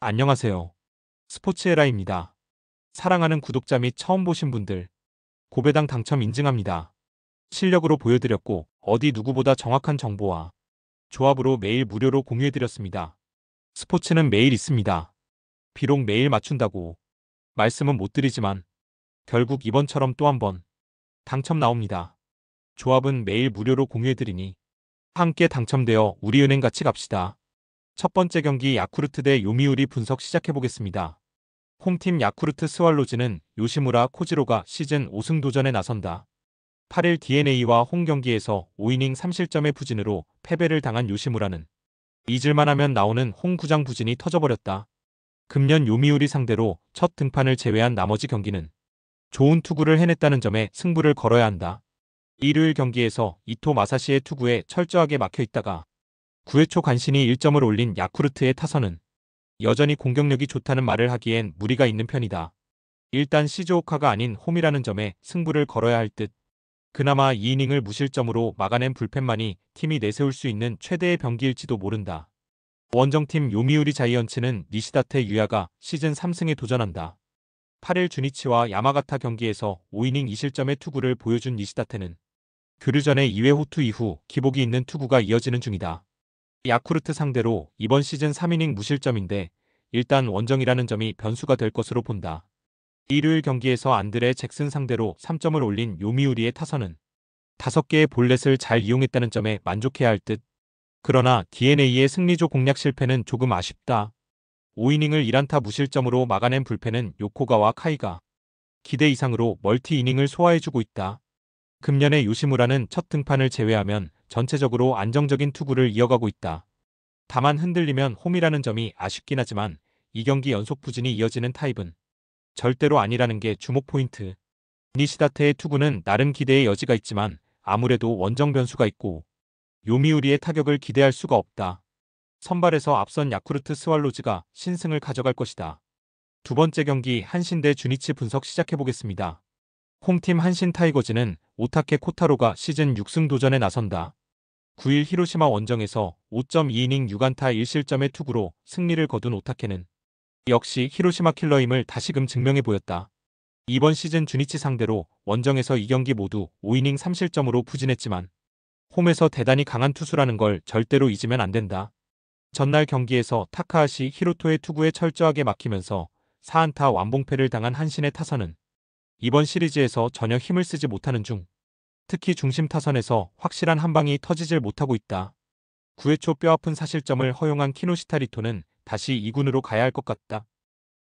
안녕하세요. 스포츠에라입니다. 사랑하는 구독자 및 처음 보신 분들, 고배당 당첨 인증합니다. 실력으로 보여드렸고 어디 누구보다 정확한 정보와 조합으로 매일 무료로 공유해드렸습니다. 스포츠는 매일 있습니다. 비록 매일 맞춘다고 말씀은 못 드리지만 결국 이번처럼 또 한 번 당첨 나옵니다. 조합은 매일 무료로 공유해드리니 함께 당첨되어 우리은행 같이 갑시다. 첫 번째 경기 야쿠르트 대 요미우리 분석 시작해보겠습니다. 홈팀 야쿠르트 스왈로즈는 요시무라 코지로가 시즌 5승 도전에 나선다. 8일 DeNA와 홈 경기에서 5이닝 3실점의 부진으로 패배를 당한 요시무라는 잊을만 하면 나오는 홈 구장 부진이 터져버렸다. 금년 요미우리 상대로 첫 등판을 제외한 나머지 경기는 좋은 투구를 해냈다는 점에 승부를 걸어야 한다. 일요일 경기에서 이토 마사시의 투구에 철저하게 막혀있다가 9회 초 간신히 1점을 올린 야쿠르트의 타선은 여전히 공격력이 좋다는 말을 하기엔 무리가 있는 편이다. 일단 시즈오카가 아닌 홈이라는 점에 승부를 걸어야 할 듯. 그나마 2이닝을 무실점으로 막아낸 불펜만이 팀이 내세울 수 있는 최대의 병기일지도 모른다. 원정팀 요미우리 자이언츠는 니시다테 유야가 시즌 3승에 도전한다. 8일 주니치와 야마가타 경기에서 5이닝 2실점의 투구를 보여준 니시다테는 교류전의 2회 호투 이후 기복이 있는 투구가 이어지는 중이다. 야쿠르트 상대로 이번 시즌 3이닝 무실점인데 일단 원정이라는 점이 변수가 될 것으로 본다. 일요일 경기에서 안드레 잭슨 상대로 3점을 올린 요미우리의 타선은 5개의 볼넷을 잘 이용했다는 점에 만족해야 할 듯. 그러나 DeNA의 승리조 공략 실패는 조금 아쉽다. 5이닝을 1안타 무실점으로 막아낸 불펜은 요코가와 카이가 기대 이상으로 멀티 이닝을 소화해주고 있다. 금년의 요시무라는 첫 등판을 제외하면 전체적으로 안정적인 투구를 이어가고 있다. 다만 흔들리면 홈이라는 점이 아쉽긴 하지만 2경기 연속 부진이 이어지는 타입은 절대로 아니라는 게 주목 포인트. 니시다테의 투구는 나름 기대의 여지가 있지만 아무래도 원정 변수가 있고 요미우리의 타격을 기대할 수가 없다. 선발에서 앞선 야쿠르트 스왈로즈가 신승을 가져갈 것이다. 두 번째 경기 한신 대 주니치 분석 시작해보겠습니다. 홈팀 한신 타이거즈는 오타케 코타로가 시즌 6승 도전에 나선다. 9일 히로시마 원정에서 5.2이닝 6안타 1실점의 투구로 승리를 거둔 오타케는 역시 히로시마 킬러임을 다시금 증명해 보였다. 이번 시즌 주니치 상대로 원정에서 2경기 모두 5이닝 3실점으로 부진했지만 홈에서 대단히 강한 투수라는 걸 절대로 잊으면 안 된다. 전날 경기에서 타카하시 히로토의 투구에 철저하게 막히면서 4안타 완봉패를 당한 한신의 타선은 이번 시리즈에서 전혀 힘을 쓰지 못하는 중 특히 중심 타선에서 확실한 한 방이 터지질 못하고 있다. 9회 초 뼈아픈 사실점을 허용한 키노시타 리토는 다시 2군으로 가야 할 것 같다.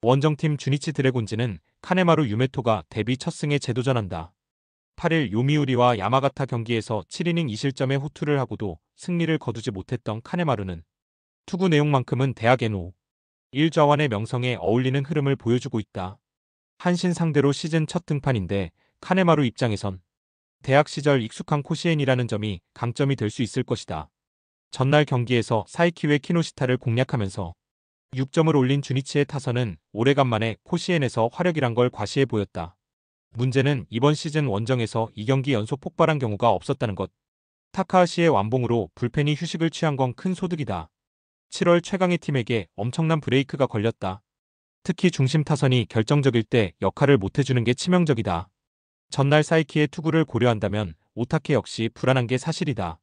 원정팀 주니치 드래곤즈는 카네마루 유메토가 데뷔 첫 승에 재도전한다. 8일 요미우리와 야마가타 경기에서 7이닝 2실점의 호투를 하고도 승리를 거두지 못했던 카네마루는 투구 내용만큼은 대학 NO 1좌완의 명성에 어울리는 흐름을 보여주고 있다. 한신 상대로 시즌 첫 등판인데 카네마루 입장에선 대학 시절 익숙한 코시엔이라는 점이 강점이 될 수 있을 것이다. 전날 경기에서 사이키웨 키노시타를 공략하면서 6점을 올린 주니치의 타선은 오래간만에 코시엔에서 화력이란 걸 과시해 보였다. 문제는 이번 시즌 원정에서 2경기 연속 폭발한 경우가 없었다는 것. 타카하시의 완봉으로 불펜이 휴식을 취한 건 큰 소득이다. 7월 최강의 팀에게 엄청난 브레이크가 걸렸다. 특히 중심 타선이 결정적일 때 역할을 못해주는 게 치명적이다. 전날 사이키의 투구를 고려한다면 오타케 역시 불안한 게 사실이다.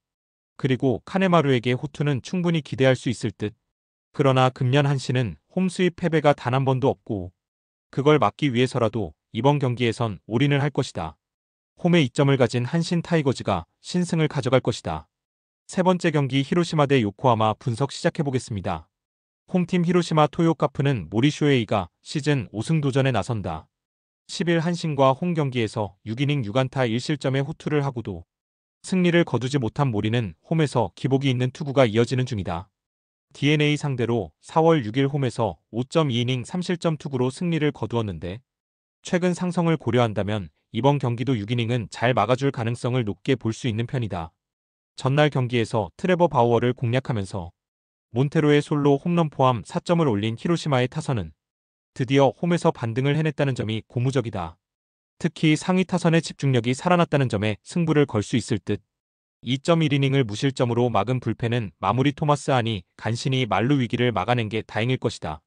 그리고 카네마루에게 호투는 충분히 기대할 수 있을 듯. 그러나 금년 한신은 홈수입 패배가 단 한 번도 없고 그걸 막기 위해서라도 이번 경기에선 올인을 할 것이다. 홈에 이점을 가진 한신 타이거즈가 신승을 가져갈 것이다. 세 번째 경기 히로시마 대 요코하마 분석 시작해보겠습니다. 홈팀 히로시마 토요카프는 모리 쇼헤이가 시즌 5승 도전에 나선다. 10일 한신과 홈 경기에서 6이닝 6안타 1실점의 호투를 하고도 승리를 거두지 못한 모리는 홈에서 기복이 있는 투구가 이어지는 중이다. DeNA 상대로 4월 6일 홈에서 5.2이닝 3실점 투구로 승리를 거두었는데 최근 상성을 고려한다면 이번 경기도 6이닝은 잘 막아줄 가능성을 높게 볼 수 있는 편이다. 전날 경기에서 트레버 바우어를 공략하면서 몬테로의 솔로 홈런 포함 4점을 올린 히로시마의 타선은 드디어 홈에서 반등을 해냈다는 점이 고무적이다. 특히 상위 타선의 집중력이 살아났다는 점에 승부를 걸 수 있을 듯. 2.1이닝을 무실점으로 막은 불펜은 마무리 토마스 안이 간신히 만루 위기를 막아낸 게 다행일 것이다.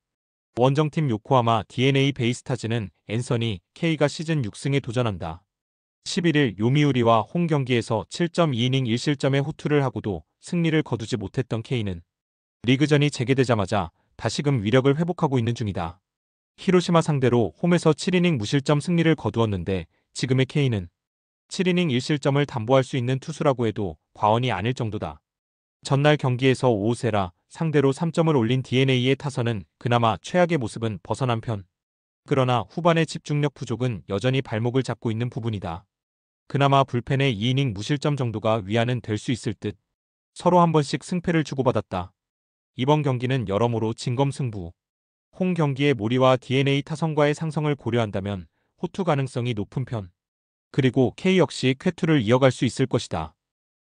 원정팀 요코하마 DNA 베이스타즈는 앤서니 K가 시즌 6승에 도전한다. 11일 요미우리와 홈 경기에서 7.2이닝 1실점의 호투를 하고도 승리를 거두지 못했던 K는 리그전이 재개되자마자 다시금 위력을 회복하고 있는 중이다. 히로시마 상대로 홈에서 7이닝 무실점 승리를 거두었는데 지금의 K는 7이닝 1실점을 담보할 수 있는 투수라고 해도 과언이 아닐 정도다. 전날 경기에서 오우세라 상대로 3점을 올린 DNA의 타선은 그나마 최악의 모습은 벗어난 편. 그러나 후반의 집중력 부족은 여전히 발목을 잡고 있는 부분이다. 그나마 불펜의 2이닝 무실점 정도가 위안은 될 수 있을 듯 서로 한 번씩 승패를 주고받았다. 이번 경기는 여러모로 진검승부. 홈 경기의 모리와 DNA 타선과의 상성을 고려한다면 호투 가능성이 높은 편. 그리고 K 역시 쾌투를 이어갈 수 있을 것이다.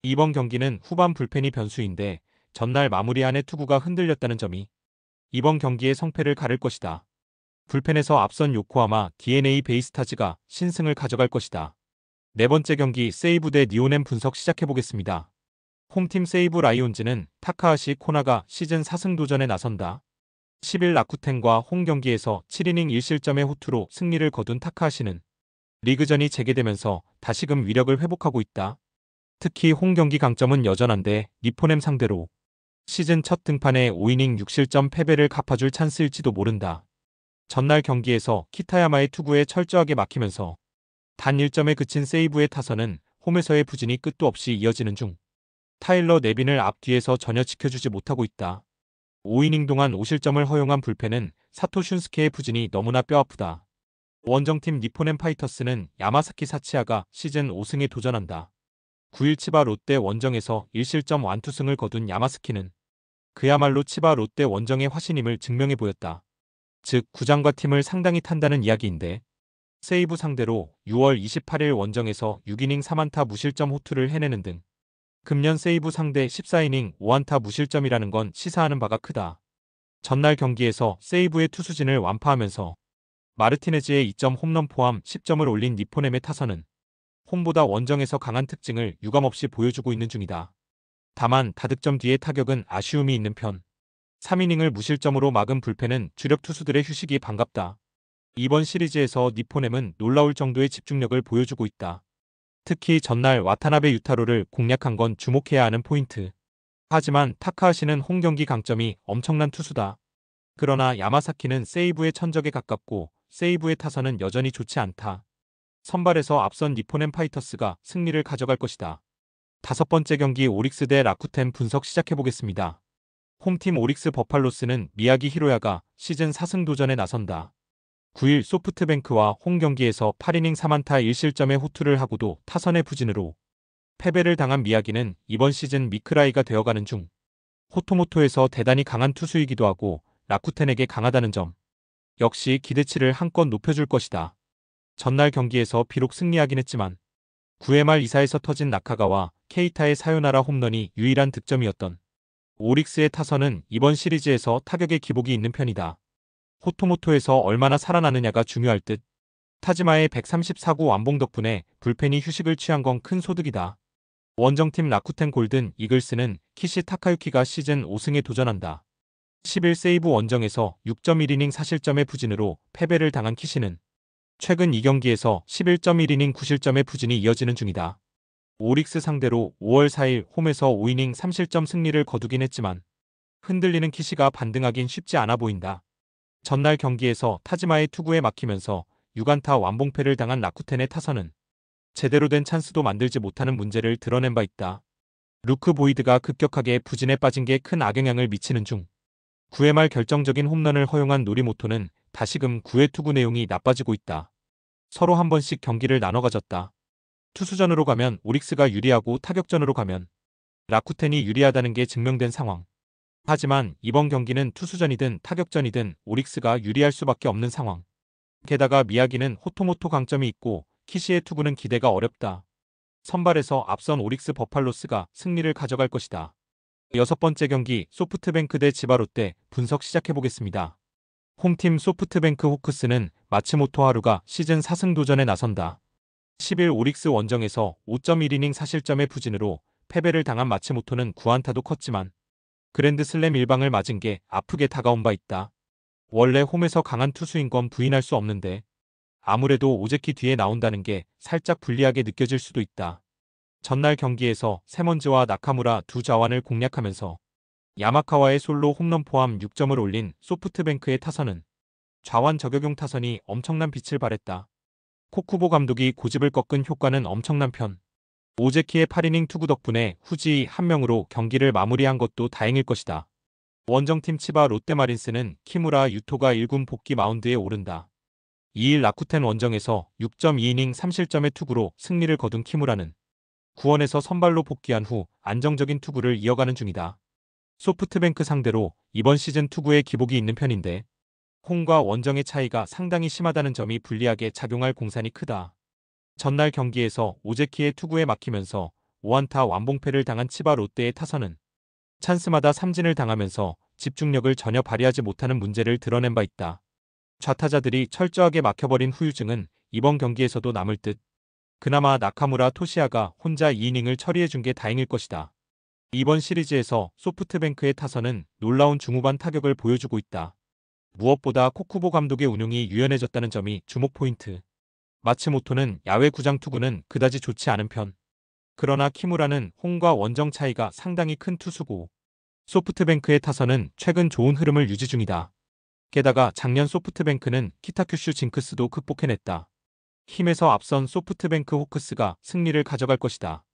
이번 경기는 후반 불펜이 변수인데 전날 마무리 안의 투구가 흔들렸다는 점이 이번 경기의 성패를 가를 것이다. 불펜에서 앞선 요코하마 DNA 베이스타즈가 신승을 가져갈 것이다. 네 번째 경기 세이브 대 니오넴 분석 시작해보겠습니다. 홈팀 세이브 라이온즈는 타카하시 코나가 시즌 4승 도전에 나선다. 10일 라쿠텐과 홈 경기에서 7이닝 1실점의 호투로 승리를 거둔 타카하시는 리그전이 재개되면서 다시금 위력을 회복하고 있다. 특히 홈 경기 강점은 여전한데 니포넴 상대로 시즌 첫 등판에 5이닝 6실점 패배를 갚아줄 찬스일지도 모른다. 전날 경기에서 키타야마의 투구에 철저하게 막히면서 단 1점에 그친 세이브의 타선은 홈에서의 부진이 끝도 없이 이어지는 중 타일러 네빈을 앞뒤에서 전혀 지켜주지 못하고 있다. 5이닝 동안 5실점을 허용한 불펜은 사토 슌스케의 부진이 너무나 뼈아프다. 원정팀 니포넴 파이터스는 야마사키 사치아가 시즌 5승에 도전한다. 9일 치바 롯데 원정에서 1실점 완투승을 거둔 야마스키는 그야말로 치바 롯데 원정의 화신임을 증명해 보였다. 즉 구장과 팀을 상당히 탄다는 이야기인데 세이브 상대로 6월 28일 원정에서 6이닝 3안타 무실점 호투를 해내는 등 금년 세이브 상대 14이닝 5안타 무실점이라는 건 시사하는 바가 크다. 전날 경기에서 세이브의 투수진을 완파하면서 마르티네즈의 2점 홈런 포함 10점을 올린 니포넴의 타선은 홈보다 원정에서 강한 특징을 유감없이 보여주고 있는 중이다. 다만 다득점 뒤의 타격은 아쉬움이 있는 편. 3이닝을 무실점으로 막은 불펜은 주력 투수들의 휴식이 반갑다. 이번 시리즈에서 니포넴은 놀라울 정도의 집중력을 보여주고 있다. 특히 전날 와타나베 유타로를 공략한 건 주목해야 하는 포인트. 하지만 타카하시는 홈 경기 강점이 엄청난 투수다. 그러나 야마사키는 세이브의 천적에 가깝고 세이브의 타선은 여전히 좋지 않다. 선발에서 앞선 니포넴 파이터스가 승리를 가져갈 것이다. 다섯 번째 경기 오릭스 대 라쿠텐 분석 시작해보겠습니다. 홈팀 오릭스 버팔로스는 미야기 히로야가 시즌 4승 도전에 나선다. 9일 소프트뱅크와 홈 경기에서 8이닝 3안타 1실점의 호투를 하고도 타선의 부진으로 패배를 당한 미야기는 이번 시즌 미크라이가 되어가는 중 호토모토에서 대단히 강한 투수이기도 하고 라쿠텐에게 강하다는 점 역시 기대치를 한껏 높여줄 것이다. 전날 경기에서 비록 승리하긴 했지만 9회 말 2사에서 터진 나카가와 케이타의 사요나라 홈런이 유일한 득점이었던 오릭스의 타선은 이번 시리즈에서 타격의 기복이 있는 편이다. 호토모토에서 얼마나 살아나느냐가 중요할 듯. 타지마의 134구 완봉 덕분에 불펜이 휴식을 취한 건 큰 소득이다. 원정팀 라쿠텐 골든 이글스는 키시 타카유키가 시즌 5승에 도전한다. 10일 세이브 원정에서 6.1이닝 4실점의 부진으로 패배를 당한 키시는 최근 2경기에서 11.1이닝 9실점의 부진이 이어지는 중이다. 오릭스 상대로 5월 4일 홈에서 5이닝 3실점 승리를 거두긴 했지만 흔들리는 키시가 반등하긴 쉽지 않아 보인다. 전날 경기에서 타지마의 투구에 막히면서 6안타 완봉패를 당한 라쿠텐의 타선은 제대로 된 찬스도 만들지 못하는 문제를 드러낸 바 있다. 루크 보이드가 급격하게 부진에 빠진 게 큰 악영향을 미치는 중 9회 말 결정적인 홈런을 허용한 노리모토는 다시금 9회 투구 내용이 나빠지고 있다. 서로 한 번씩 경기를 나눠 가졌다. 투수전으로 가면 오릭스가 유리하고 타격전으로 가면 라쿠텐이 유리하다는 게 증명된 상황. 하지만 이번 경기는 투수전이든 타격전이든 오릭스가 유리할 수밖에 없는 상황. 게다가 미야기는 호토모토 강점이 있고 키시의 투구는 기대가 어렵다. 선발에서 앞선 오릭스 버팔로스가 승리를 가져갈 것이다. 여섯 번째 경기 소프트뱅크 대 지바롯데 분석 시작해보겠습니다. 홈팀 소프트뱅크 호크스는 마츠모토 하루가 시즌 4승 도전에 나선다. 10일 오릭스 원정에서 5.1이닝 4실점의 부진으로 패배를 당한 마츠모토는 9안타도 컸지만 그랜드슬램 1방을 맞은 게 아프게 다가온 바 있다. 원래 홈에서 강한 투수인 건 부인할 수 없는데 아무래도 오재키 뒤에 나온다는 게 살짝 불리하게 느껴질 수도 있다. 전날 경기에서 세먼즈와 나카무라 두 자완을 공략하면서 야마카와의 솔로 홈런 포함 6점을 올린 소프트뱅크의 타선은 좌완 저격용 타선이 엄청난 빛을 발했다. 코쿠보 감독이 고집을 꺾은 효과는 엄청난 편. 오재키의 8이닝 투구 덕분에 후지 한 명으로 경기를 마무리한 것도 다행일 것이다. 원정팀 치바 롯데마린스는 키무라 유토가 1군 복귀 마운드에 오른다. 2일 라쿠텐 원정에서 6.2이닝 3실점의 투구로 승리를 거둔 키무라는 구원에서 선발로 복귀한 후 안정적인 투구를 이어가는 중이다. 소프트뱅크 상대로 이번 시즌 투구에 기복이 있는 편인데 홈과 원정의 차이가 상당히 심하다는 점이 불리하게 작용할 공산이 크다. 전날 경기에서 오재키의 투구에 막히면서 5안타 완봉패를 당한 치바 롯데의 타선은 찬스마다 삼진을 당하면서 집중력을 전혀 발휘하지 못하는 문제를 드러낸 바 있다. 좌타자들이 철저하게 막혀버린 후유증은 이번 경기에서도 남을 듯. 그나마 나카무라 토시아가 혼자 2이닝을 처리해준 게 다행일 것이다. 이번 시리즈에서 소프트뱅크의 타선은 놀라운 중후반 타격을 보여주고 있다. 무엇보다 코쿠보 감독의 운용이 유연해졌다는 점이 주목 포인트. 마츠모토는 야외 구장 투구는 그다지 좋지 않은 편. 그러나 키무라는 홈과 원정 차이가 상당히 큰 투수고 소프트뱅크의 타선은 최근 좋은 흐름을 유지 중이다. 게다가 작년 소프트뱅크는 키타큐슈 징크스도 극복해냈다. 힘에서 앞선 소프트뱅크 호크스가 승리를 가져갈 것이다.